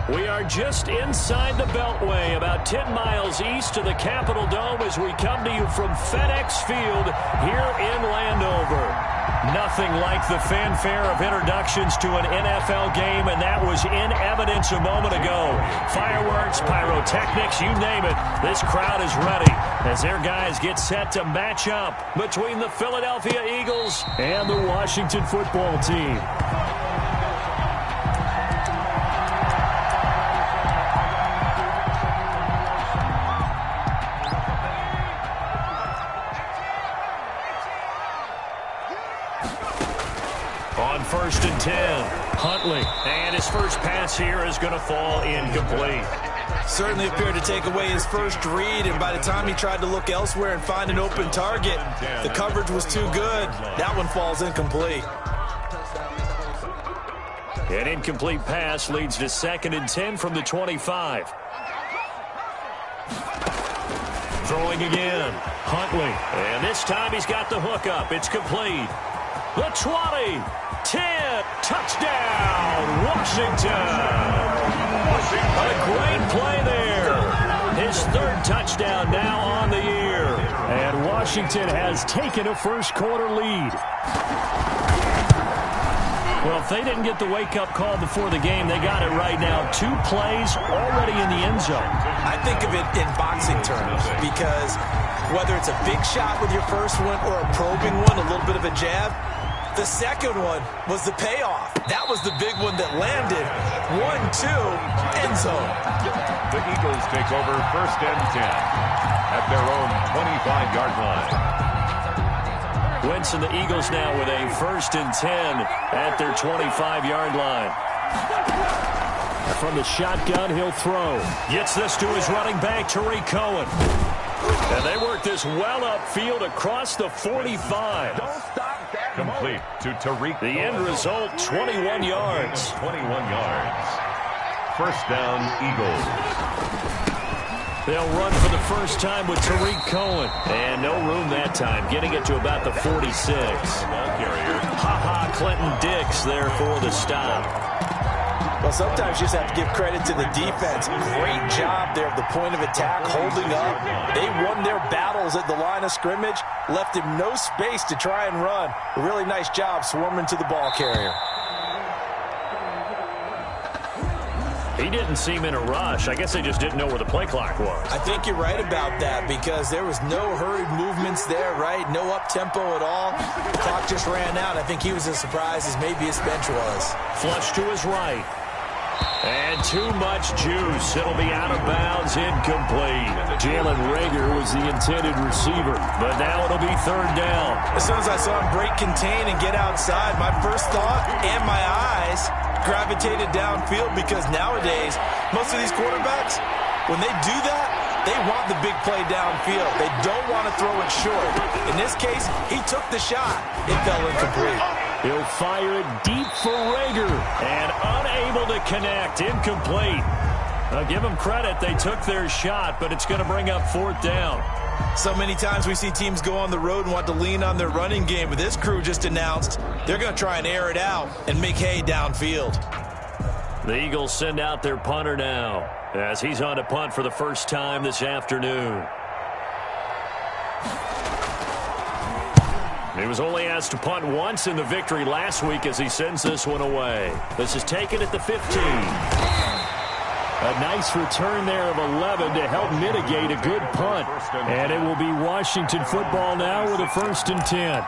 We are just inside the Beltway, about 10 miles east of the Capitol Dome as we come to you from FedEx Field here in Landover. Nothing like the fanfare of introductions to an NFL game, and that was in evidence a moment ago. Fireworks, pyrotechnics, you name it. This crowd is ready as their guys get set to match up between the Philadelphia Eagles and the Washington football team. On 1st and 10, Huntley. And his first pass here is going to fall incomplete. Certainly appeared to take away his first read, and by the time he tried to look elsewhere and find an open target, the coverage was too good. That one falls incomplete. An incomplete pass leads to 2nd and 10 from the 25. Throwing again, Huntley. And this time he's got the hook up. It's complete. The 20, 10, touchdown, Washington. A great play there. His 3rd touchdown now on the year. And Washington has taken a first-quarter lead. Well, if they didn't get the wake-up call before the game, they got it right now. 2 plays already in the end zone. I think of it in boxing terms because whether it's a big shot with your first one or a probing one, a little bit of a jab, the second one was the payoff. That was the big one that landed. 1-2, end zone. The Eagles take over 1st and 10 at their own 25-yard line. Wentz and the Eagles now with a 1st and 10 at their 25-yard line. From the shotgun, he'll throw. Gets this to his running back, Tariq Cohen. And they work this well upfield across the 45. Don't stop that. Complete to Tariq. The end result, 21 yards. 21 yards. 1st down, Eagles. They'll run for the first time with Tariq Cohen. And no room that time, getting it to about the 46. Ha-ha, Clinton Dix there for the stop. Well, sometimes you just have to give credit to the defense. Great job there at the point of attack, holding up. They won their battles at the line of scrimmage, left him no space to try and run. A really nice job swarming to the ball carrier. He didn't seem in a rush. I guess they just didn't know where the play clock was. I think you're right about that because there was no hurried movements there, right? No up-tempo at all. The clock just ran out. I think he was as surprised as maybe his bench was. Flush to his right. And too much juice. It'll be out of bounds, incomplete. Jalen Reagor was the intended receiver, but now it'll be 3rd down. As soon as I saw him break contain and get outside, my first thought and my eyes gravitated downfield because nowadays, most of these quarterbacks, when they do that, they want the big play downfield. They don't want to throw it short. In this case, he took the shot. It fell incomplete. He'll fire it deep for Reagor and unable to connect. Incomplete. I'll give them credit. They took their shot, but it's going to bring up 4th down. So many times we see teams go on the road and want to lean on their running game, but this crew just announced they're going to try and air it out and make hay downfield. The Eagles send out their punter now as he's on to punt for the first time this afternoon. He was only asked to punt once in the victory last week as he sends this one away. This is taken at the 15. A nice return there of 11 to help mitigate a good punt. And it will be Washington football now with a 1st and 10.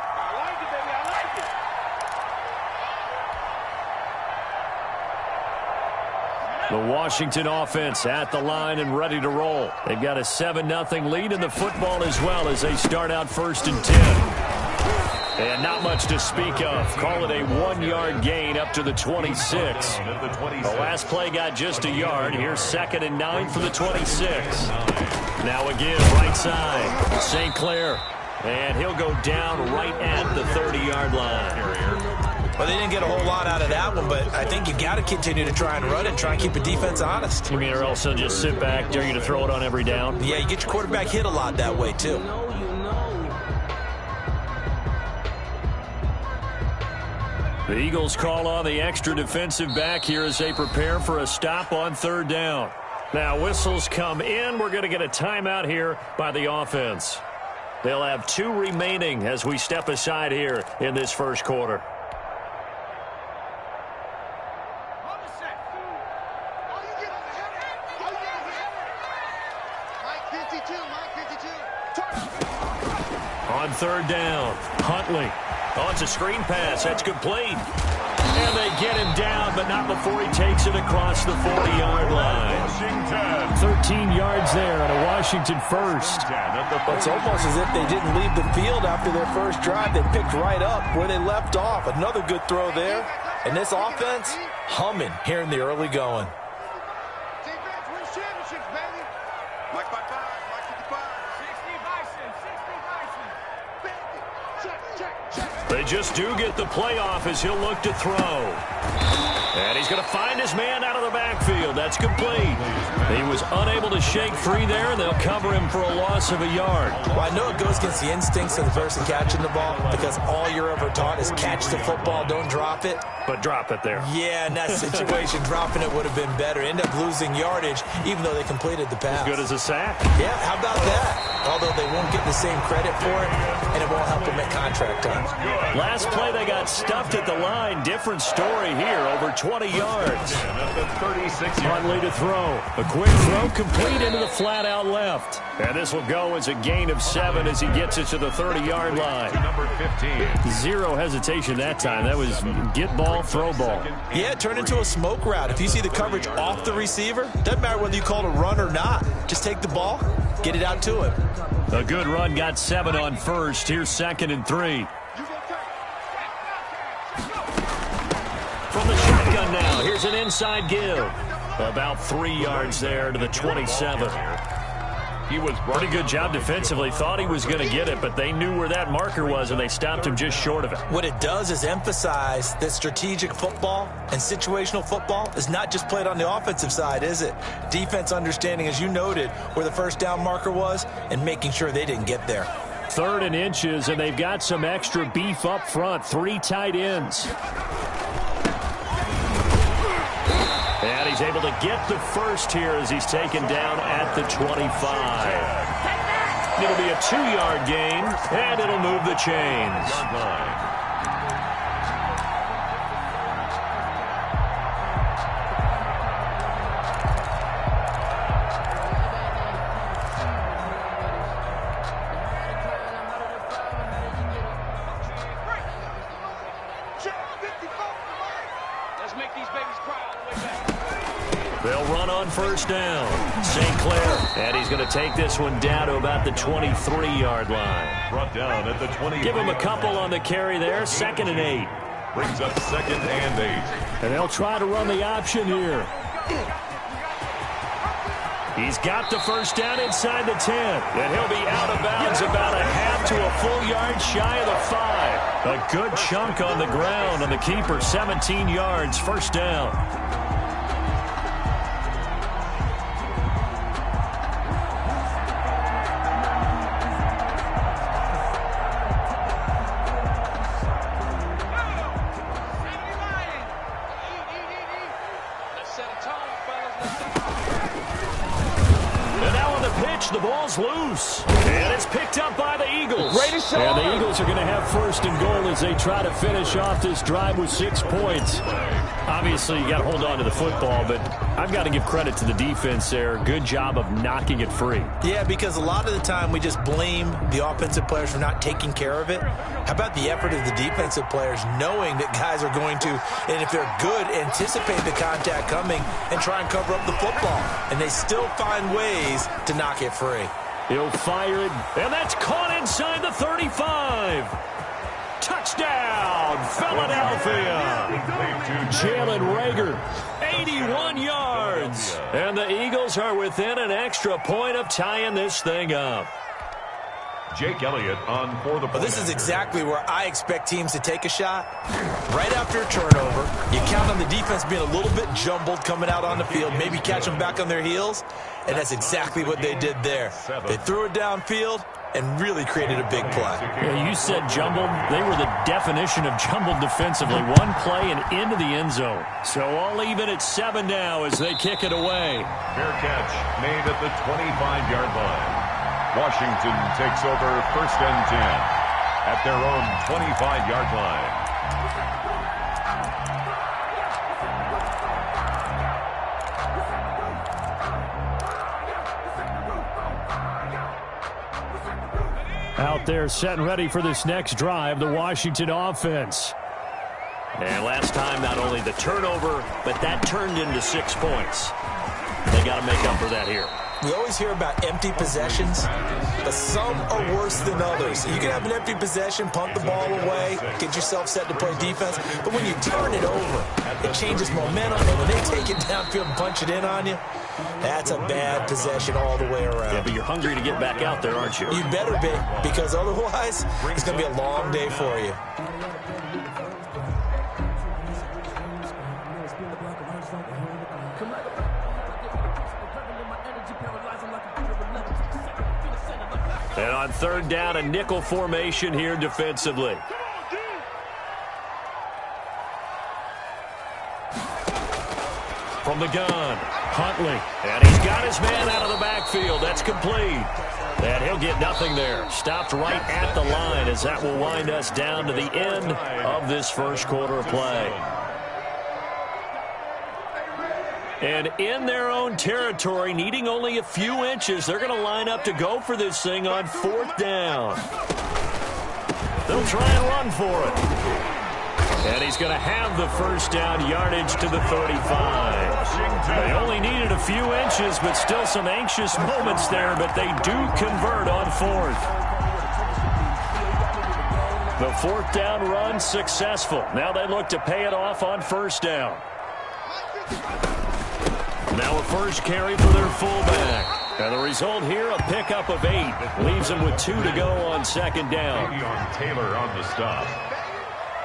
The Washington offense at the line and ready to roll. They've got a 7-0 lead in the football as well as they start out 1st and 10. And not much to speak of. Call it a 1-yard gain up to the 26. The last play got just a yard. Here's 2nd and 9 for the 26. Now again, right side. St. Clair. And he'll go down right at the 30-yard line. Well, they didn't get a whole lot out of that one, but I think you got to continue to try and run and try and keep the defense honest. You mean or else they'll just sit back, dare you to throw it on every down? Yeah, you get your quarterback hit a lot that way, too. The Eagles call on the extra defensive back here as they prepare for a stop on third down. Now whistles come in. We're going to get a timeout here by the offense. They'll have 2 remaining as we step aside here in this first quarter. On third down, Huntley. Oh, it's a screen pass. That's complete. And they get him down, but not before he takes it across the 40-yard line. 13 yards there on a Washington first. It's almost as if they didn't leave the field after their first drive. They picked right up where they left off. Another good throw there. And this offense, humming here in the early going. They just do get the playoff as he'll look to throw. And he's going to find his man out of the backfield. That's complete. He was unable to shake free there, and they'll cover him for a loss of a yard. Well, I know it goes against the instincts of the person catching the ball because all you're ever taught is catch the football, don't drop it. But drop it there. Yeah, in that situation, dropping it would have been better. End up losing yardage, even though they completed the pass. As good as a sack. Yeah, how about that? Although they won't get the same credit for it, and it won't help them at contract time. Last play, they got stuffed at the line. Different story here, over 20 yards. Huntley to throw. A quick throw complete into the flat out left. And this will go as a gain of 7 as he gets it to the 30-yard line. Number 15. Zero hesitation that time. That was get ball, throw ball. Yeah, it turned into a smoke route. If you see the coverage off the receiver, doesn't matter whether you call it a run or not. Just take the ball, get it out to him. A good run, got 7 on first. Here's 2nd and 3. From the shotgun now, here's an inside give. About 3 yards there to the 27. He was pretty good job defensively. Thought he was going to get it, but they knew where that marker was, and they stopped him just short of it. What it does is emphasize that strategic football and situational football is not just played on the offensive side, is it? Defense understanding, as you noted, where the first down marker was and making sure they didn't get there. 3rd and inches, and they've got some extra beef up front. 3 tight ends. And he's able to get the first here as he's taken down at the 25. It'll be a 2-yard gain, and it'll move the chains. They'll run on first down. St. Clair, and he's going to take this one down to about the 23-yard line. Brought down at the 20. Give him a couple on the carry there. 2nd and 8. Brings up 2nd and 8. And they'll try to run the option here. He's got the first down inside the 10. And he'll be out of bounds about a half to a full yard shy of the 5. A good chunk on the ground, and the keeper 17 yards, first down. The ball's loose, and it's picked up by the Eagles. And the Eagles are going to have 1st and goal as they try to finish off this drive with 6 points. Obviously, you got to hold on to the football, but I've got to give credit to the defense there. Good job of knocking it free. Yeah, because a lot of the time we just blame the offensive players for not taking care of it. How about the effort of the defensive players knowing that guys are going to, and if they're good, anticipate the contact coming and try and cover up the football. And they still find ways to knock it free. He'll fire it, and that's caught inside the 35. Touchdown, Philadelphia. Jalen Reagor, 81 yards. And the Eagles are within an extra point of tying this thing up. Jake Elliott on for the point. Well, this is exactly where I expect teams to take a shot. Right after a turnover, you count on the defense being a little bit jumbled coming out on the field, maybe catch them back on their heels, and that's exactly what they did there. They threw it downfield, and really created a big play. Yeah, you said jumbled. They were the definition of jumbled defensively. One play and into the end zone. So all even at 7 now as they kick it away. Fair catch made at the 25-yard line. Washington takes over first and 10 at their own 25-yard line. Out there set and ready for this next drive, the Washington offense. And last time, not only the turnover, but that turned into 6 points. They got to make up for that here. We always hear about empty possessions, but some are worse than others. You can have an empty possession, punt the ball away, get yourself set to play defense, but when you turn it over, it changes momentum, and when they take it downfield and punch it in on you, that's a bad possession all the way around. Yeah, but you're hungry to get back out there, aren't you? You better be, because otherwise, it's going to be a long day for you. And on third down, a nickel formation here defensively. From the gun, Huntley. And he's got his man out of the backfield. That's complete. And he'll get nothing there. Stopped right at the line as that will wind us down to the end of this first quarter of play. And in their own territory, needing only a few inches, they're going to line up to go for this thing on fourth down. They'll try and run for it. And he's going to have the first down yardage to the 35. They only needed a few inches, but still some anxious moments there, but they do convert on fourth. The fourth down run successful. Now they look to pay it off on first down. Now a first carry for their fullback. And the result here, a pickup of 8. Leaves them with 2 to go on second down. Taylor on the stop.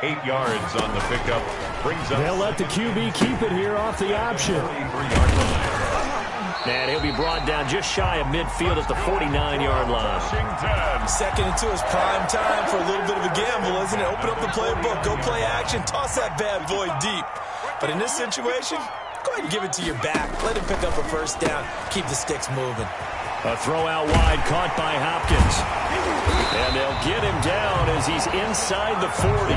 8 yards on the pickup. Brings up. They'll let the QB keep it here off the option. And he'll be brought down just shy of midfield at the 49-yard line. Second and 2 is prime time for a little bit of a gamble, isn't it? Open up the playbook, go play action, toss that bad boy deep. But in this situation, go ahead and give it to your back. Let him pick up a first down. Keep the sticks moving. A throw out wide caught by Hopkins. And they'll get him down as he's inside the 40.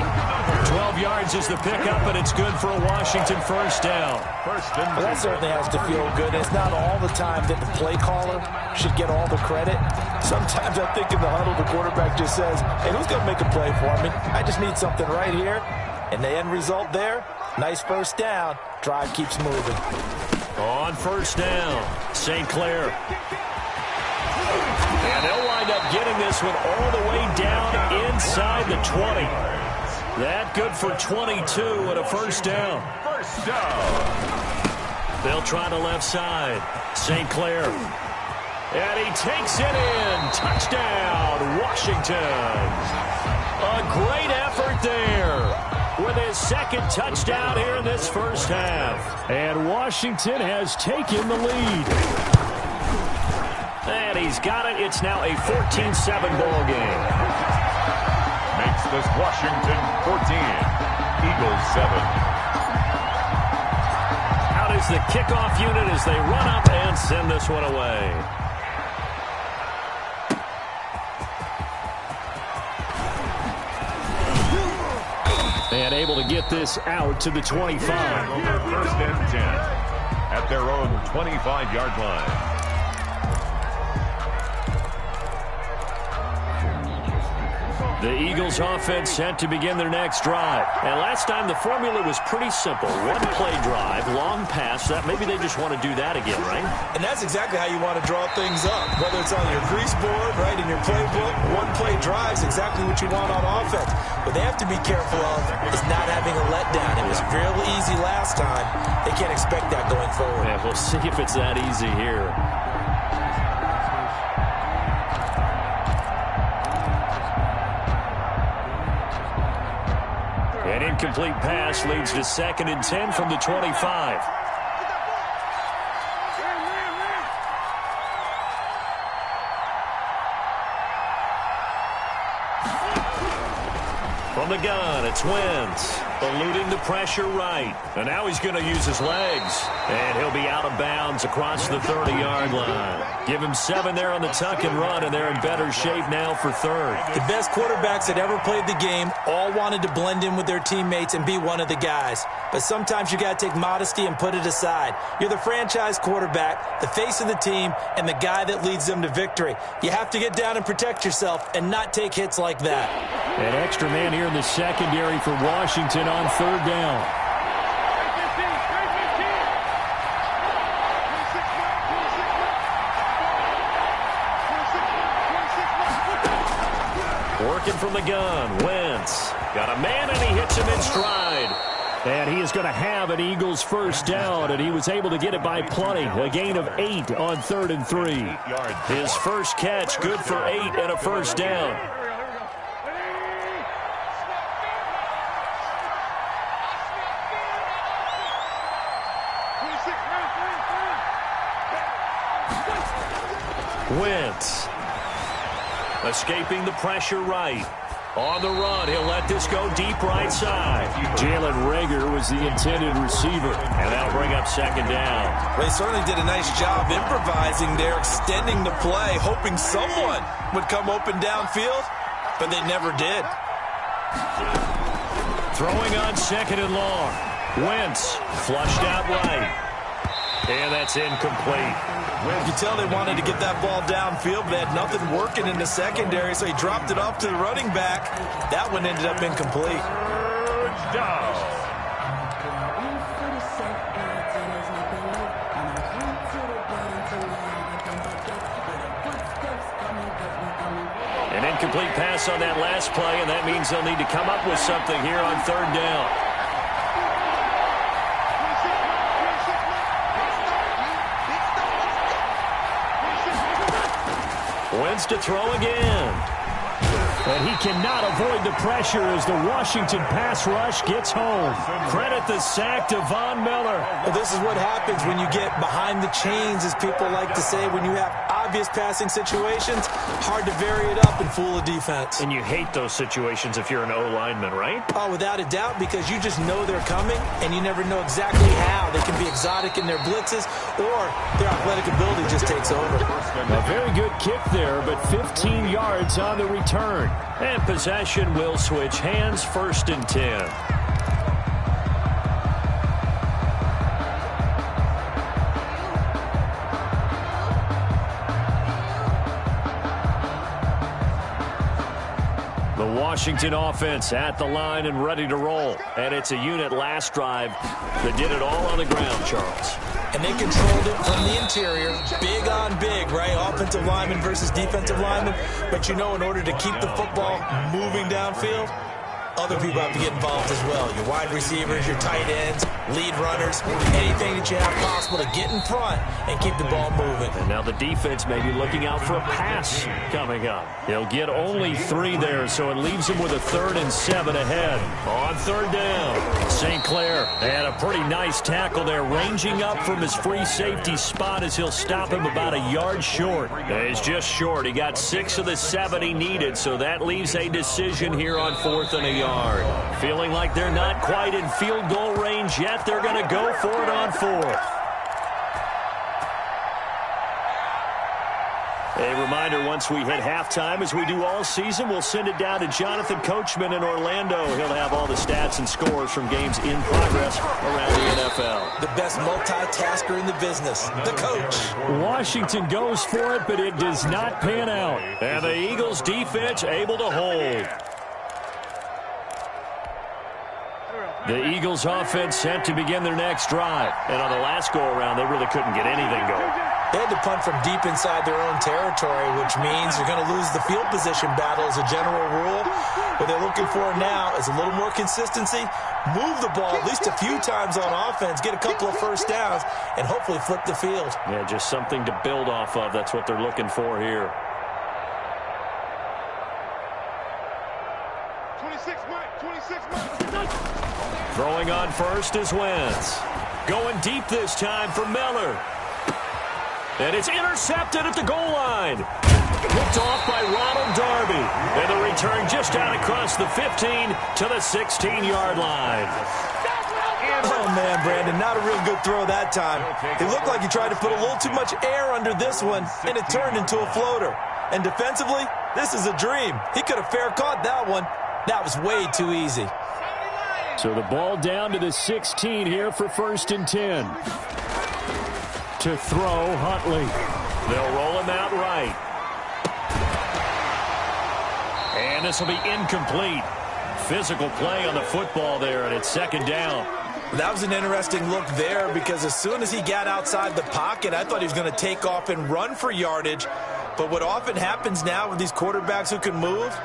12 yards is the pickup, and it's good for a Washington first down. Well, that certainly has to feel good. It's not all the time that the play caller should get all the credit. Sometimes I think in the huddle, the quarterback just says, hey, who's going to make a play for me? I just need something right here. And the end result there, nice first down. Drive keeps moving. On first down, St. Clair. And they'll wind up getting this one all the way down inside the 20. That good for 22 and a first down. First down. They'll try the left side. St. Clair. And he takes it in. Touchdown, Washington. A great effort there with his second touchdown here in this first half. And Washington has taken the lead. And he's got it. It's now a 14-7 ball game. Makes this Washington 14, Eagles 7. Out is the kickoff unit as they run up and send this one away. And able to get this out to the 25. First and 10 at their own 25-yard line. The Eagles offense set to begin their next drive. And last time the formula was pretty simple. One play drive, long pass. That maybe they just want to do that again, right? And that's exactly how you want to draw things up. Whether it's on your grease board, right, in your playbook, one play drive is exactly what you want on offense. What they have to be careful of is not having a letdown. It was real easy last time. They can't expect that going forward. Yeah, we'll see if it's that easy here. An incomplete pass leads to 2nd and 10 from the 25. From the gun, it's Wentz. Eluding the pressure right. And now he's going to use his legs. And he'll be out of bounds across the 30-yard line. Give him 7 there on the tuck and run, and they're in better shape now for third. The best quarterbacks that ever played the game all wanted to blend in with their teammates and be one of the guys. But sometimes you got to take modesty and put it aside. You're the franchise quarterback, the face of the team, and the guy that leads them to victory. You have to get down and protect yourself and not take hits like that. An extra man here in the secondary for Washington on third down. Working from the gun, Wentz. Got a man, and he hits him in stride. And he is going to have an Eagles first down, and he was able to get it by plenty. A gain of 8 on 3rd and 3. His first catch, good for 8 and a first down. Wentz. Escaping the pressure right. On the run, he'll let this go deep right side. Jalen Reagor was the intended receiver, and that'll bring up second down. Well, they certainly did a nice job improvising there, extending the play, hoping someone would come open downfield, but they never did. Throwing on second and long. Wentz flushed out right. And that's incomplete. You tell they wanted to get that ball downfield, but they had nothing working in the secondary, so he dropped it off to the running back. That one ended up incomplete. An incomplete pass on that last play, and that means they'll need to come up with something here on third down. Wentz to throw again. And he cannot avoid the pressure as the Washington pass rush gets home. Credit the sack to Von Miller. Well, this is what happens when you get behind the chains, as people like to say. When you have obvious passing situations, hard to vary it up and fool a defense. And you hate those situations if you're an O-lineman, right? Oh, without a doubt, because you just know they're coming, and you never know exactly how. They can be exotic in their blitzes, or their athletic ability just takes over. A very good kick there, but 15 yards on the return. And possession will switch hands, 1st and 10. The Washington offense at the line and ready to roll. And it's a unit last drive that did it all on the ground, Charles. And they controlled it from the interior, big on big, right? Offensive lineman versus defensive lineman. But you know, in order to keep the football moving downfield, other people have to get involved as well. Your wide receivers, your tight ends, lead runners, anything that you have possible to get in front and keep the ball moving. And now the defense may be looking out for a pass coming up. He'll get only 3 there, so it leaves him with a 3rd and 7 ahead. On third down, St. Clair had a pretty nice tackle there, ranging up from his free safety spot as he'll stop him about a yard short. He's just short. He got 6 of the 7 he needed, so that leaves a decision here on 4th and a yard. Feeling like they're not quite in field goal range yet, they're going to go for it on 4th. A reminder, once we hit halftime, as we do all season, we'll send it down to Jonathan Coachman in Orlando. He'll have all the stats and scores from games in progress around the NFL. The best multitasker in the business, the coach. Washington goes for it, but it does not pan out. And the Eagles defense able to hold. The Eagles offense set to begin their next drive. And on the last go-around, they really couldn't get anything going. They had to punt from deep inside their own territory, which means you're going to lose the field position battle as a general rule. What they're looking for now is a little more consistency, move the ball at least a few times on offense, get a couple of first downs, and hopefully flip the field. Yeah, just something to build off of. That's what they're looking for here. 26 Mike. Throwing on first is Wentz. Going deep this time for Miller. And it's intercepted at the goal line. Picked off by Ronald Darby. And the return just out across the 15 to the 16-yard line. Oh, man, Brandon, not a real good throw that time. It looked like he tried to put a little too much air under this one, and it turned into a floater. And defensively, this is a dream. He could have fair caught that one. That was way too easy. So the ball down to the 16 here for 1st and 10. To throw, Huntley. They'll roll him out right. And this will be incomplete. Physical play on the football there, and it's 2nd down. That was an interesting look there because as soon as he got outside the pocket, I thought he was going to take off and run for yardage. But what often happens now with these quarterbacks who can move,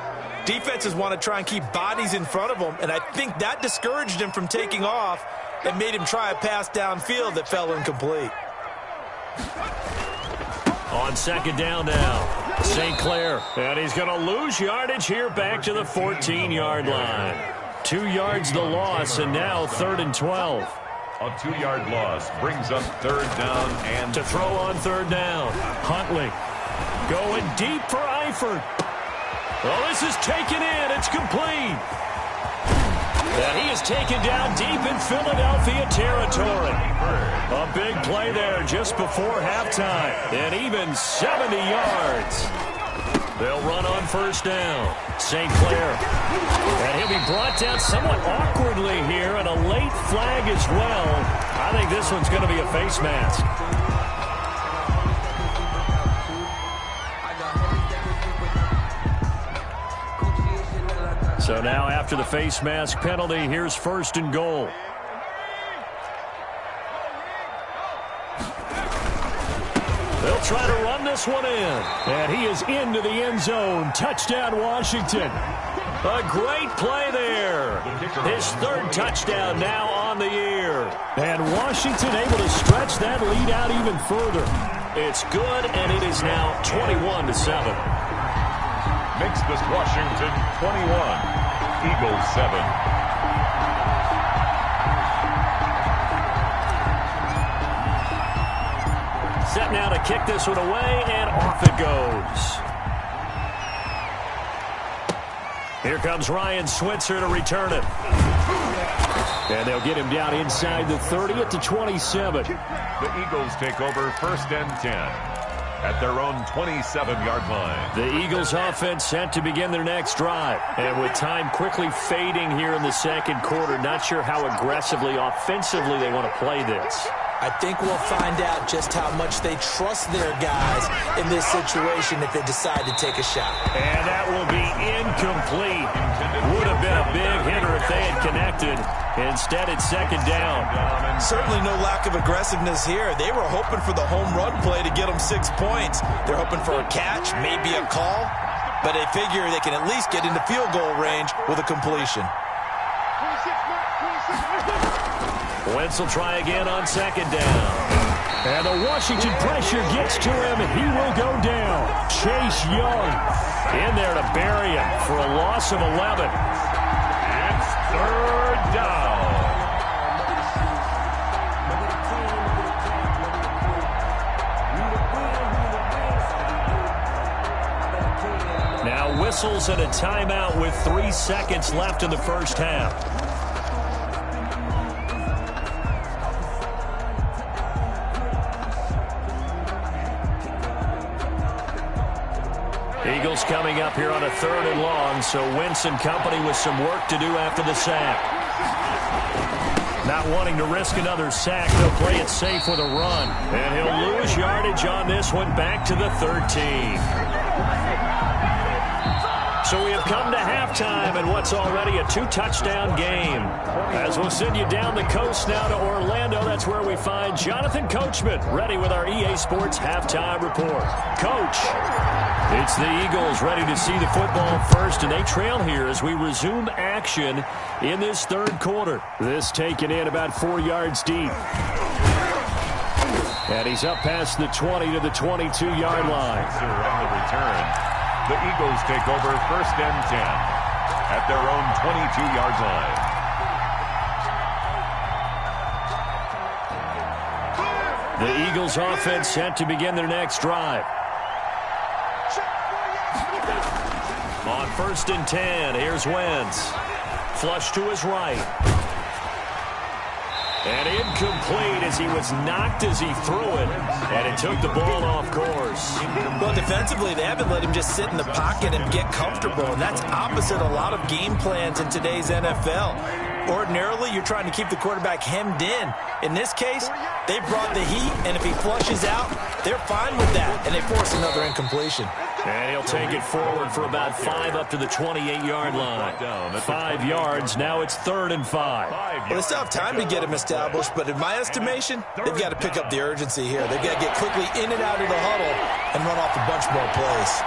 defenses want to try and keep bodies in front of them, and I think that discouraged him from taking off and made him try a pass downfield that fell incomplete. On 2nd down now, St. Clair, and he's going to lose yardage here back to the 14-yard line. 2 yards the loss, and now 3rd and 12. A 2-yard loss brings up 3rd down and to throw on 3rd down. Huntley going deep for Eifert. Well, this is taken in. It's complete. And he is taken down deep in Philadelphia territory. A big play there just before halftime. And even 70 yards. They'll run on 1st down. St. Clair. And he'll be brought down somewhat awkwardly here, and a late flag as well. I think this one's going to be a face mask. So now after the face mask penalty, here's 1st and goal. They'll try to run this one in. And he is into the end zone. Touchdown, Washington. A great play there. His 3rd touchdown now on the year. And Washington able to stretch that lead out even further. It's good, and it is now 21-7. Makes this Washington 21, Eagles 7. Set now to kick this one away, and off it goes. Here comes Ryan Switzer to return it. And they'll get him down inside the 30 at the 27. The Eagles take over 1st and 10 at their own 27-yard line. The Eagles offense set to begin their next drive. And with time quickly fading here in the 2nd quarter, not sure how aggressively, offensively they want to play this. I think we'll find out just how much they trust their guys in this situation if they decide to take a shot. And that will be incomplete. Would have been a big hitter if they had connected. Instead, it's 2nd down. Certainly no lack of aggressiveness here. They were hoping for the home run play to get them 6 points. They're hoping for a catch, maybe a call, but they figure they can at least get into field goal range with a completion. Wentz will try again on 2nd down. And the Washington pressure gets to him. He will go down. Chase Young in there to bury him for a loss of 11. It's 3rd down. Now whistles and a timeout with 3 seconds left in the 1st half. Eagles coming up here on a 3rd and long, so Wentz and company with some work to do after the sack. Not wanting to risk another sack, they'll play it safe with a run. And he'll lose yardage on this one back to the 13. So we have come to halftime in what's already a 2-touchdown game. As we'll send you down the coast now to Orlando, that's where we find Jonathan Coachman ready with our EA Sports Halftime Report. Coach, it's the Eagles ready to see the football first, and they trail here as we resume action in this 3rd quarter. This taken in about 4 yards deep. And he's up past the 20 to the 22-yard line. On the return. The Eagles take over 1st and 10 at their own 22-yard line. The Eagles offense set to begin their next drive. 1st and 10. Here's Wentz. Flush to his right. And incomplete as he was knocked as he threw it. And it took the ball off course. Well, defensively, they haven't let him just sit in the pocket and get comfortable. And that's opposite a lot of game plans in today's NFL. Ordinarily, you're trying to keep the quarterback hemmed in. In this case, they brought the heat, and if he flushes out, they're fine with that. And they force another incompletion. And he'll take it forward for about 5 up to the 28-yard line. 5 yards. Now it's 3rd and 5. Well, they still have time to get him established, but in my estimation, they've got to pick up the urgency here. They've got to get quickly in and out of the huddle and run off a bunch more plays.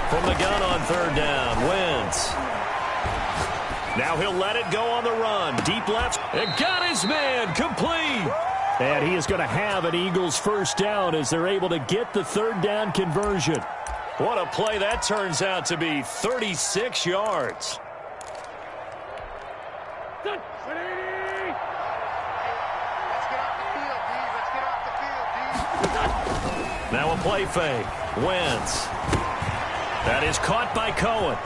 From the gun on 3rd down, Wentz. Now he'll let it go on the run. Deep left. And got his man. Complete. And he is going to have an Eagles 1st down as they're able to get the 3rd down conversion. What a play that turns out to be. 36 yards. Let's get off the field, D. Let's get off the field, D. Now a play fake. Wentz. That is caught by Cohen.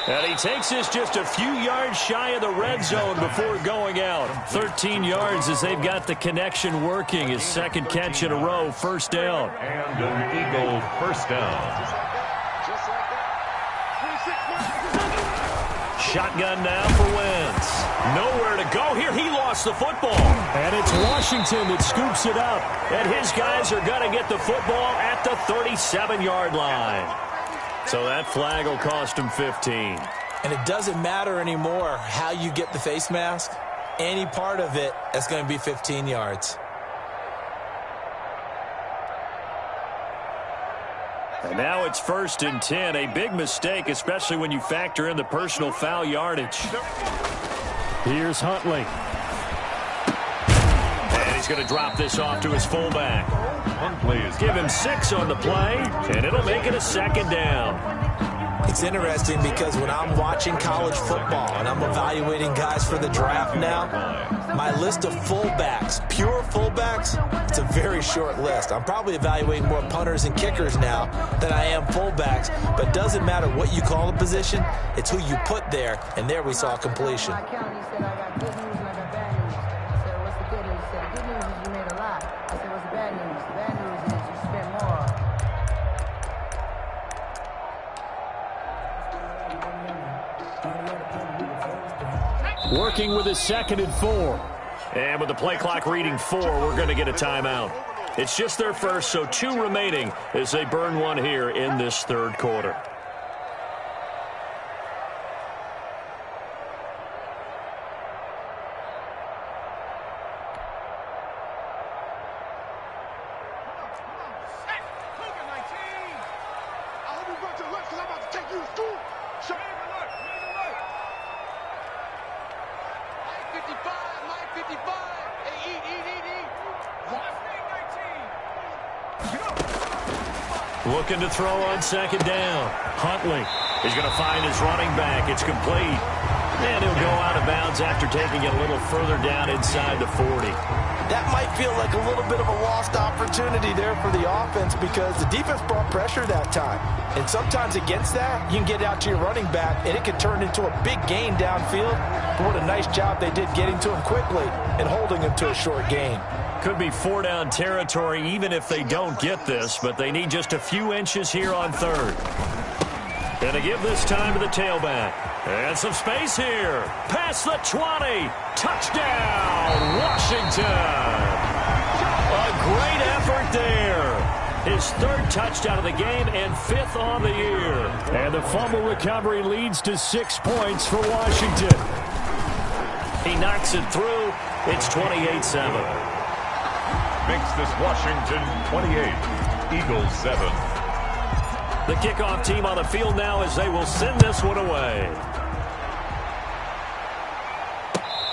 And he takes this just a few yards shy of the red zone before going out. 13 yards as they've got the connection working. His 2nd catch in a row, 1st down. And an Eagle 1st down. Just like that. 26 Shotgun now for Wentz. Nowhere to go here. He lost the football. And it's Washington that scoops it up. And his guys are going to get the football at the 37-yard line. So that flag will cost him 15. And it doesn't matter anymore how you get the face mask. Any part of it is going to be 15 yards. And now it's 1st and 10. A big mistake, especially when you factor in the personal foul yardage. Here's Huntley. And he's going to drop this off to his fullback. Give him 6 on the play, and it'll make it a 2nd down. It's interesting because when I'm watching college football and I'm evaluating guys for the draft now, my list of fullbacks, pure fullbacks, it's a very short list. I'm probably evaluating more punters and kickers now than I am fullbacks, but it doesn't matter what you call the position, it's who you put there, and there we saw completion. Working with his 2nd and 4. And with the play clock reading 4, we're going to get a timeout. It's just their first, so 2 remaining as they burn one here in this 3rd quarter. I hope you brought your lunch because I'm about to take you to school. Show me the lunch. 55, Mike 55. Hey, eat. Looking to throw on 2nd down. Huntley is going to find his running back. It's complete. And he'll go out of bounds after taking it a little further down inside the 40. That might feel like a little bit of a lost opportunity there for the offense because the defense brought pressure that time. And sometimes against that, you can get out to your running back, and it can turn into a big gain downfield. But what a nice job they did getting to him quickly and holding him to a short gain. Could be 4-down territory even if they don't get this, but they need just a few inches here on 3rd. And to give this time to the tailback. And some space here. Past the 20. Touchdown, Washington. A great effort there. His 3rd touchdown of the game and 5th on the year. And the fumble recovery leads to 6 points for Washington. He knocks it through. It's 28-7. Makes this Washington 28, Eagles 7. The kickoff team on the field now as they will send this one away.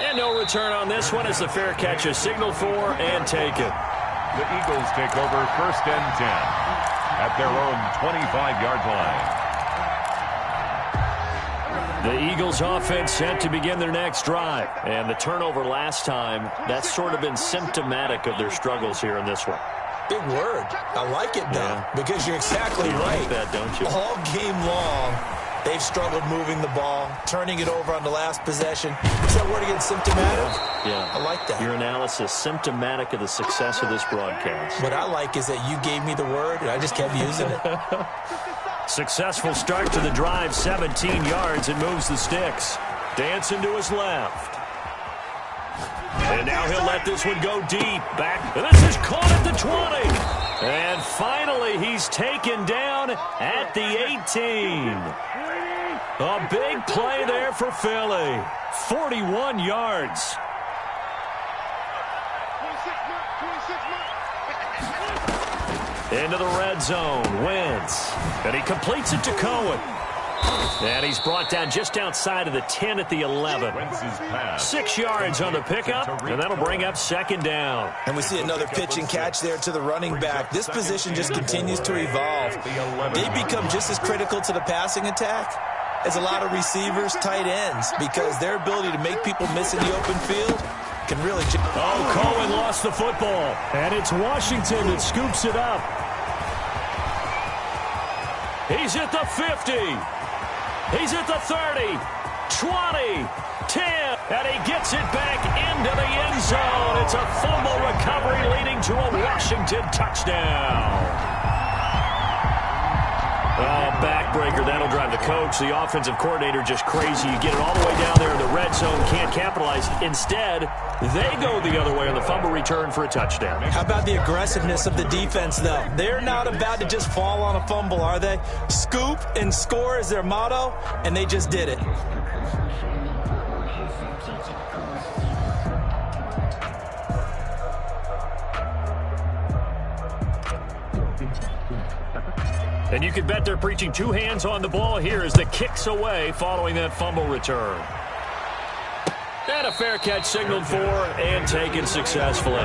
And no return on this one as the fair catch is signaled for and taken. The Eagles take over 1st and 10 at their own 25-yard line. The Eagles offense set to begin their next drive. And the turnover last time, that's sort of been symptomatic of their struggles here in this one. Big word. I like it, though, because you're exactly right. Like that, don't you? All game long, they've struggled moving the ball, turning it over on the last possession. Is that word again, symptomatic? Yeah. I like that. Your analysis, symptomatic of the success of this broadcast. What I like is that you gave me the word, and I just kept using it. Successful start to the drive, 17 yards, and moves the sticks. Dancing to his left. And now he'll let this one go deep. Back. This is caught at the 20. And finally, he's taken down at the 18. A big play there for Philly. 41 yards. Into the red zone. Wentz. And he completes it to Cohen. And he's brought down just outside of the 10 at the 11. 6 yards on the pickup, and that'll bring up second down. And we see another pitch and catch there to the running back. This position just continues to evolve. They become just as critical to the passing attack as a lot of receivers, tight ends, because their ability to make people miss in the open field can really... Oh, Cohen lost the football, and it's Washington that scoops it up. He's at the 50. He's at the 30, 20, 10, and he gets it back into the end zone. It's a fumble recovery leading to a Washington touchdown. Backbreaker, that'll drive the coach. The offensive coordinator just crazy. You get it all the way down there in the red zone, can't capitalize. Instead, they go the other way on the fumble return for a touchdown. How about the aggressiveness of the defense, though? They're not about to just fall on a fumble, are they? Scoop and score is their motto, and they just did it. And you can bet they're preaching two hands on the ball here as the kick's away following that fumble return. And a fair catch signaled for and taken successfully.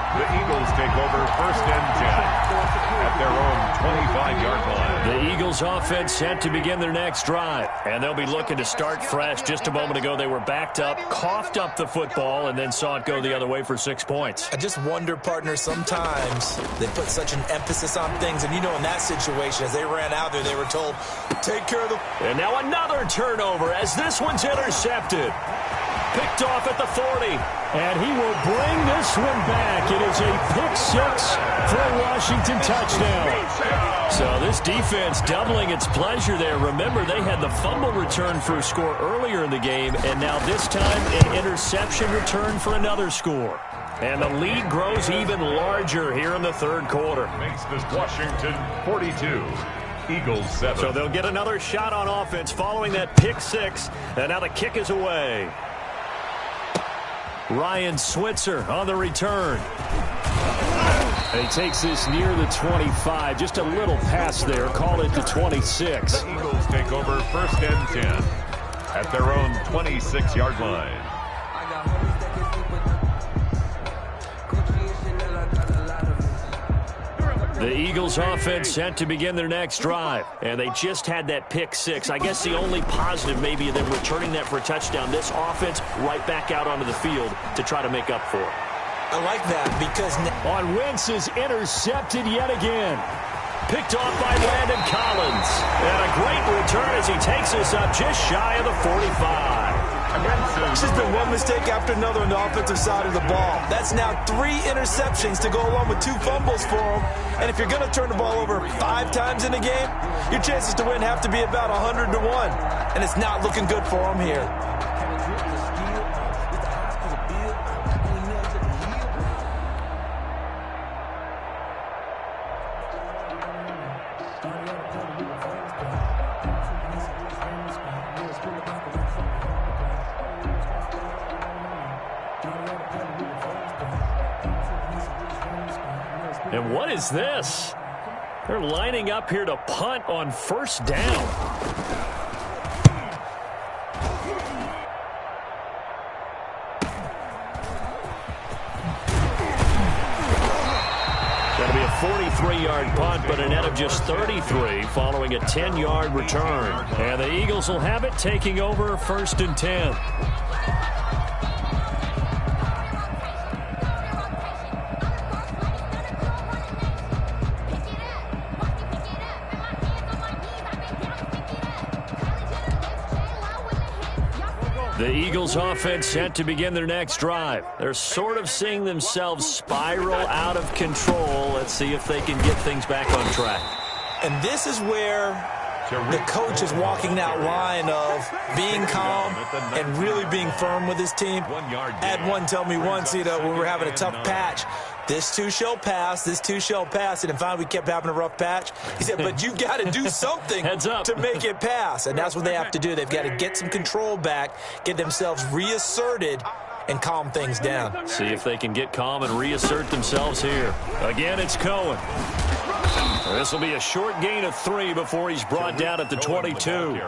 The Eagles take over 1st and 10 at their own 25-yard line. The Eagles offense set to begin their next drive. And they'll be looking to start fresh. Just a moment ago, they were backed up, coughed up the football, and then saw it go the other way for 6 points. I just wonder, partner, sometimes they put such an emphasis on things. And, you know, in that situation, as they ran out there, they were told, take care of the... And now another turnover as this one's intercepted. Picked off at the 40. And he will bring this one back. It is a pick six for a Washington touchdown. So this defense doubling its pleasure there. Remember, they had the fumble return for a score earlier in the game, and now this time an interception return for another score. And the lead grows even larger here in the third quarter. Makes this Washington 42. Eagles 7. So they'll get another shot on offense following that pick six. And now the kick is away. Ryan Switzer on the return. And he takes this near the 25. Just a little pass there. Call it the 26. The Eagles take over 1st and 10 at their own 26-yard line. The Eagles offense set to begin their next drive. And they just had that pick six. I guess the only positive maybe of them returning that for a touchdown. This offense right back out onto the field to try to make up for it. I like that because... On Wentz is intercepted yet again. Picked off by Landon Collins. And a great return as he takes us up just shy of the 45. It's just been one mistake after another on the offensive side of the ball. That's now 3 interceptions to go along with 2 fumbles for him. And if you're going to turn the ball over 5 times in a game, your chances to win have to be about 100 to 1. And it's not looking good for him here. And what is this? They're lining up here to punt on 1st down. That'll be a 43-yard punt, but a net of just 33 following a 10-yard return. And the Eagles will have it taking over 1st and 10. Eagles offense set to begin their next drive. They're sort of seeing themselves spiral out of control. Let's see if they can get things back on track. And this is where the coach is walking that line of being calm and really being firm with his team. Had one tell me once, when we were having a tough patch, this too shall pass, this too shall pass. And finally, we kept having a rough patch. He said, but you got to do something to make it pass. And that's what they have to do. They've got to get some control back, get themselves reasserted, and calm things down. See if they can get calm and reassert themselves here. Again, it's Cohen. This will be a short gain of 3 before he's brought down at the 22.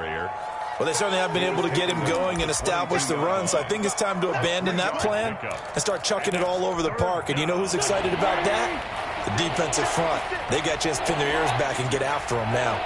Well, they certainly have been able to get him going and establish the run, so I think it's time to abandon that plan and start chucking it all over the park. And you know who's excited about that? The defensive front. They got a chance to pin their ears back and get after him now.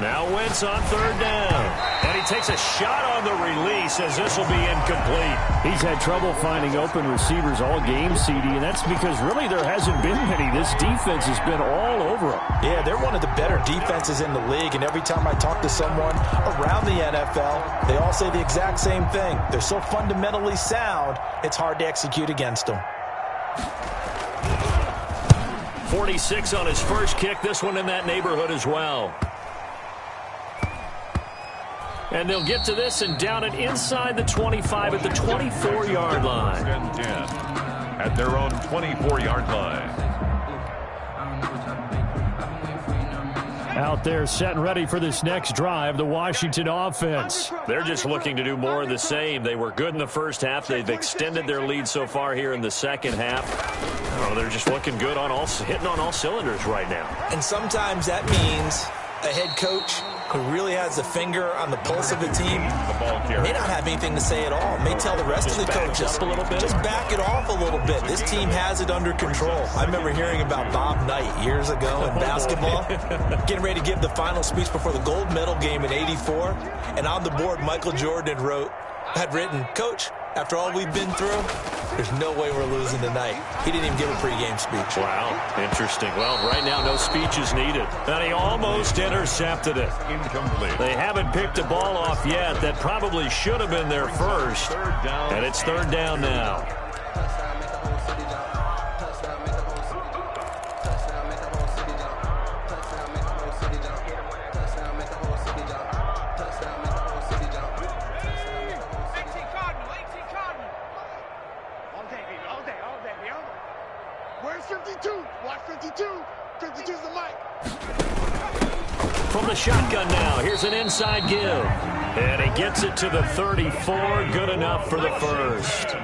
Now Wentz on 3rd down. And he takes a shot on the release as this will be incomplete. He's had trouble finding open receivers all game, CD, and that's because really there hasn't been many. This defense has been all over him. Yeah, they're one of the better defenses in the league, and every time I talk to someone around the NFL, they all say the exact same thing. They're so fundamentally sound, it's hard to execute against them. 46 on his first kick. This one in that neighborhood as well. And they'll get to this and down it inside the 25 at the 24-yard line. 10 at their own 24-yard line. Out there set and ready for this next drive, the Washington offense. They're just looking to do more of the same. They were good in the first half. They've extended their lead so far here in the second half. Oh, they're just looking good on hitting on all cylinders right now. And sometimes that means a head coach who really has a finger on the pulse of the team may not have anything to say at all. May tell the rest of the coaches, just back it off a little bit. This team has it under control. I remember hearing about Bob Knight years ago in basketball, getting ready to give the final speech before the gold medal game in '84. And on the board, Michael Jordan had written, "Coach, after all we've been through, there's no way we're losing tonight." He didn't even give a pregame speech. Wow, interesting. Well, right now, no speech is needed. And he almost intercepted it. Incomplete. They haven't picked a ball off yet. That probably should have been their first. And it's 3rd down now. Where's 52? Watch 52. 52's the mic. From the shotgun now, here's an inside give. And he gets it to the 34. Good enough for the first.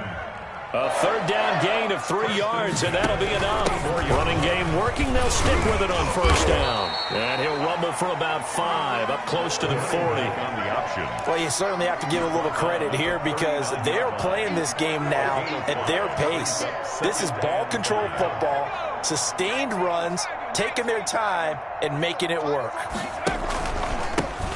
A 3rd down gain of 3 yards, and that'll be enough. Running game working. They'll stick with it on 1st down. And he'll rumble for about 5, up close to the 40. On the option. Well, you certainly have to give a little credit here because they're playing this game now at their pace. This is ball control football, sustained runs, taking their time, and making it work.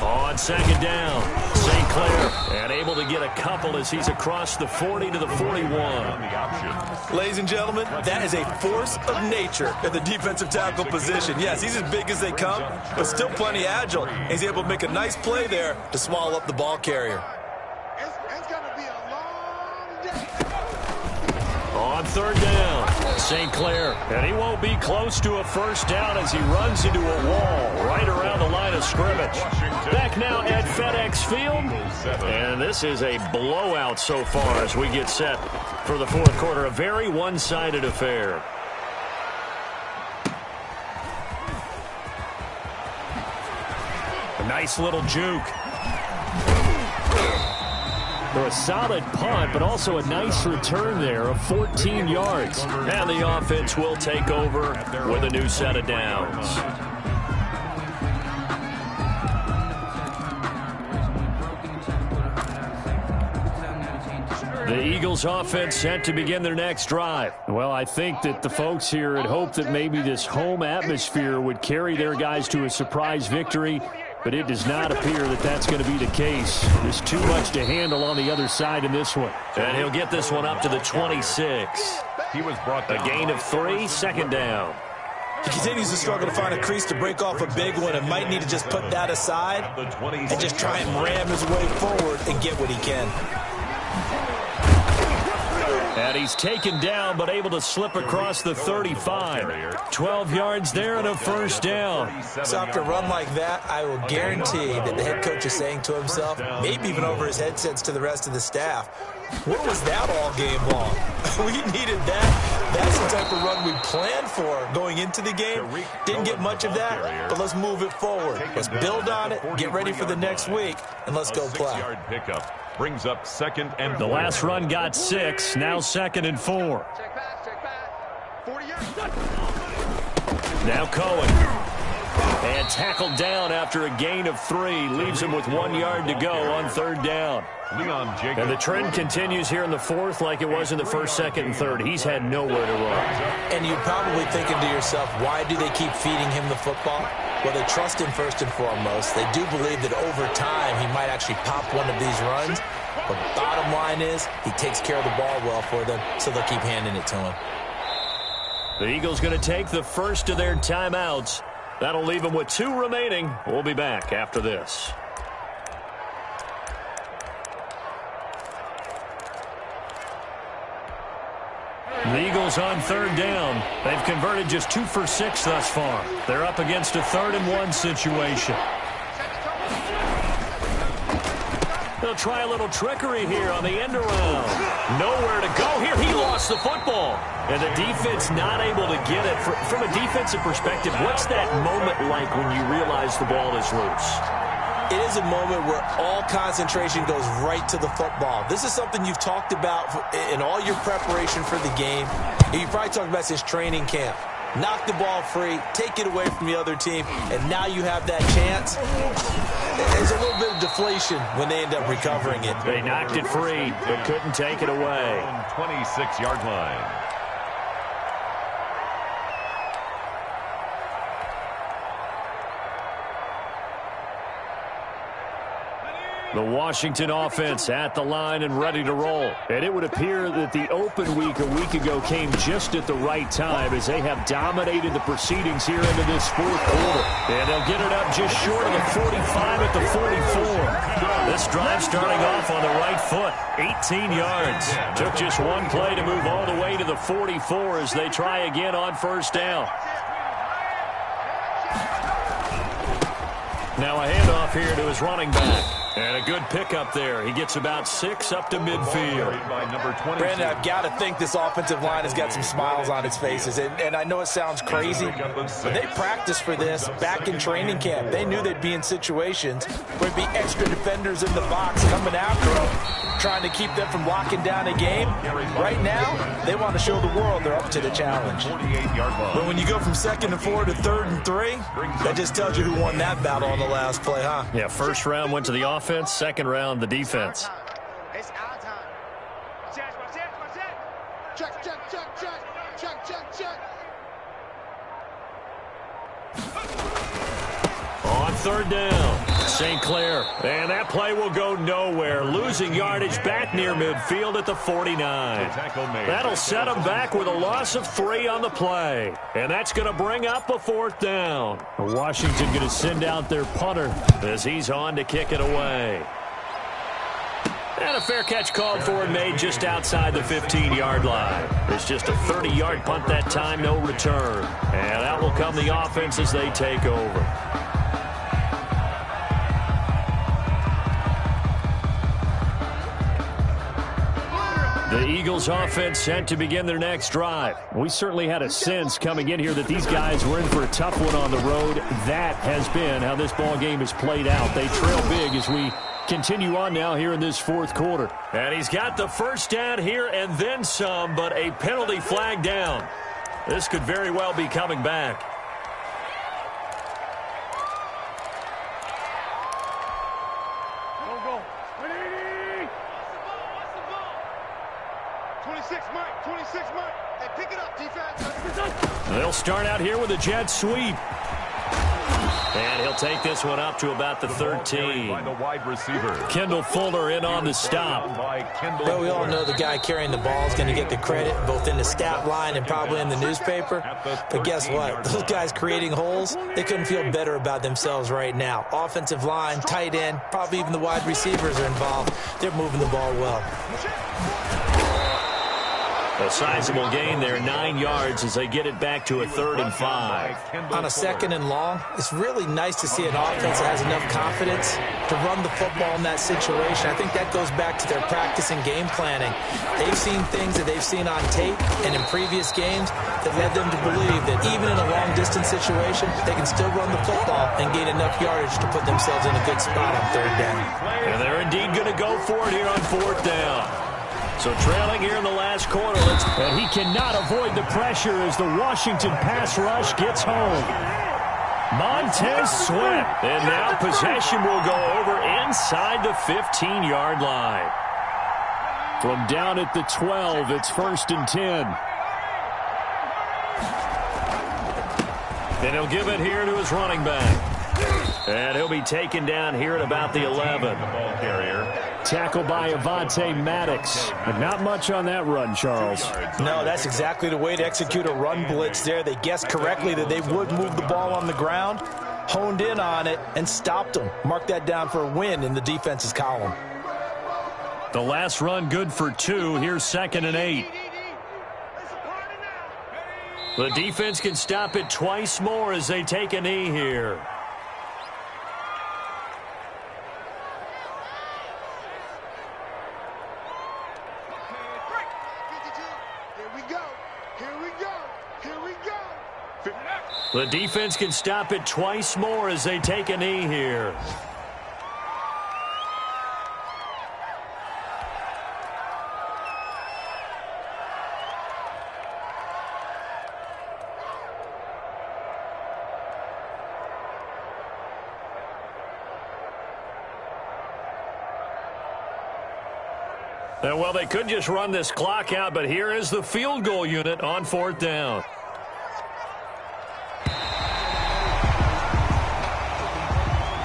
On 2nd down, St. Clair, and able to get a couple as he's across the 40 to the 41. On the option. Ladies and gentlemen, that is a force of nature at the defensive tackle position. Yes, he's as big as they come, but still plenty agile. He's able to make a nice play there to swallow up the ball carrier. It's going to be a long day. On 3rd down, St. Clair, and he won't be close to a 1st down as he runs into a wall right around the line of scrimmage. Back now at FedEx Field, and this is a blowout so far as we get set for the 4th quarter. A very one-sided affair. A nice little juke. For a solid punt, but also a nice return there of 14 yards. And the offense will take over with a new set of downs. The Eagles offense set to begin their next drive. Well, I think that the folks here had hoped that maybe this home atmosphere would carry their guys to a surprise victory, but it does not appear that that's going to be the case. There's too much to handle on the other side in this one. And he'll get this one up to the 26. He was brought down. A gain of 3, second down. He continues to struggle to find a crease to break off a big one and might need to just put that aside and just try and ram his way forward and get what he can. And he's taken down but able to slip across the 35. 12 yards there and a first down. So after a run like that, I will guarantee that the head coach is saying to himself, maybe even over his headsets to the rest of the staff, what was that all game long? We needed that. That's the type of run we planned for going into the game. Didn't get much of that, but let's move it forward. Let's build on it, get ready for the next week, and let's go play. 6-yard pickup brings up 2nd and 4. The last run got 6, now 2nd and 4. Check back. 40 yards. Now Cohen. And tackled down after a gain of 3. Leaves him with 1 yard to go on 3rd down. Leon Jacobs. And the trend continues here in the 4th like it was in the 1st, 2nd, and 3rd. He's had nowhere to run. And you're probably thinking to yourself, why do they keep feeding him the football? Well, they trust him first and foremost. They do believe that over time he might actually pop one of these runs. But bottom line is he takes care of the ball well for them, so they'll keep handing it to him. The Eagles going to take the first of their timeouts. That'll leave them with 2 remaining. We'll be back after this. The Eagles on 3rd down. They've converted just 2 for 6 thus far. They're up against a 3rd and 1 situation. They'll try a little trickery here on the end around. Nowhere to go here. He lost the football. And the defense not able to get it. From a defensive perspective, what's that moment like when you realize the ball is loose? It is a moment where all concentration goes right to the football. This is something you've talked about in all your preparation for the game. You probably talked about since training camp. Knock the ball free, take it away from the other team, and now you have that chance. There's a little bit of deflation when they end up recovering it. They knocked it free, but couldn't take it away. 26-yard line. The Washington offense at the line and ready to roll. And it would appear that the open week a week ago came just at the right time as they have dominated the proceedings here into this 4th quarter. And they'll get it up just short of the 45 at the 44. This drive starting off on the right foot. 18 yards. Took just 1 play to move all the way to the 44 as they try again on 1st down. Now a handoff here to his running back. And a good pickup there. He gets about 6 up to midfield. Brandon, I've got to think this offensive line has got some smiles on its faces. And I know it sounds crazy, but they practiced for this back in training camp. They knew they'd be in situations where there'd be extra defenders in the box coming after them, trying to keep them from locking down a game. Right now, they want to show the world they're up to the challenge. But when you go from 2nd and 4 to 3rd and 3, that just tells you who won that battle on the last play, huh? Yeah, first round went to the offense, second round the defense. It's our time. Check, check, check, check, check, check, check. On 3rd down, St. Clair. And that play will go nowhere. Losing yardage back near midfield at the 49. That'll set them back with a loss of 3 on the play. And that's going to bring up a 4th down. Washington going to send out their punter as he's on to kick it away. And a fair catch called for and made just outside the 15-yard line. It's just a 30-yard punt that time, no return. And that will come the offense as they take over. The Eagles offense set to begin their next drive. We certainly had a sense coming in here that these guys were in for a tough one on the road. That has been how this ball game has played out. They trail big as we continue on now here in this 4th quarter. And he's got the first down here and then some, but a penalty flag down. This could very well be coming back. Go. 26, Mike. 26, Mike. Hey, pick it up, defense. They'll start out here with a jet sweep. And he'll take this one up to about the 13. By the wide receiver. Kendall Fuller in on the stop. Well, we all know the guy carrying the ball is going to get the credit both in the stat line and probably in the newspaper. But guess what? Those guys creating holes, they couldn't feel better about themselves right now. Offensive line, tight end, probably even the wide receivers are involved. They're moving the ball well. A sizable gain there, 9 yards as they get it back to a 3rd and 5. On a 2nd and long, it's really nice to see an offense that has enough confidence to run the football in that situation. I think that goes back to their practice and game planning. They've seen things that they've seen on tape and in previous games that led them to believe that even in a long-distance situation, they can still run the football and gain enough yardage to put themselves in a good spot on 3rd down. And they're indeed going to go for it here on 4th down. So trailing here in the last quarter. And he cannot avoid the pressure as the Washington pass rush gets home. Montez Sweat. And now possession will go over inside the 15-yard line. From down at the 12, it's 1st and 10. And he'll give it here to his running back. And he'll be taken down here at about the 11. The ball carrier. Tackled by Avonte Maddox. But not much on that run, Charles. No, that's exactly the way to execute a run blitz there. They guessed correctly that they would move the ball on the ground, honed in on it, and stopped them. Mark that down for a win in the defense's column. The last run good for 2. Here's 2nd and 8. The defense can stop it twice more as they take a knee here. The defense can stop it twice more as they take a knee here. Well, they could just run this clock out, but here is the field goal unit on 4th down.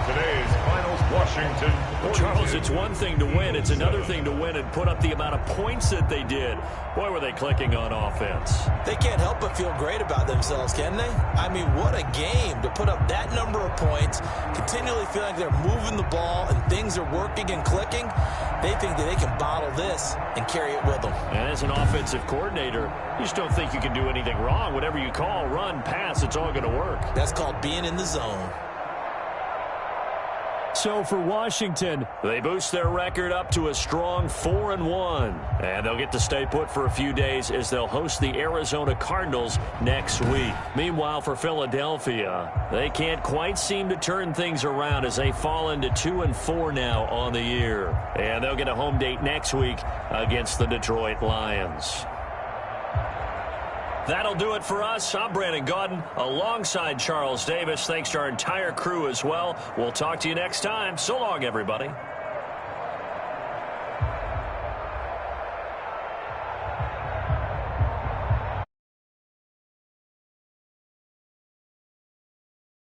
Today's finals, Washington. Charles, it's one thing to win. It's another thing to win and put up the amount of points that they did. Boy, were they clicking on offense. They can't help but feel great about themselves, can they? I mean, what a game to put up that number of points, continually feel like they're moving the ball and things are working and clicking. They think that they can bottle this and carry it with them. And as an offensive coordinator, you just don't think you can do anything wrong. Whatever you call, run, pass, it's all going to work. That's called being in the zone. So for Washington, they boost their record up to a strong 4-1. And they'll get to stay put for a few days as they'll host the Arizona Cardinals next week. Meanwhile, for Philadelphia, they can't quite seem to turn things around as they fall into 2-4 now on the year. And they'll get a home date next week against the Detroit Lions. That'll do it for us. I'm Brandon Gaudin alongside Charles Davis. Thanks to our entire crew as well. We'll talk to you next time. So long, everybody.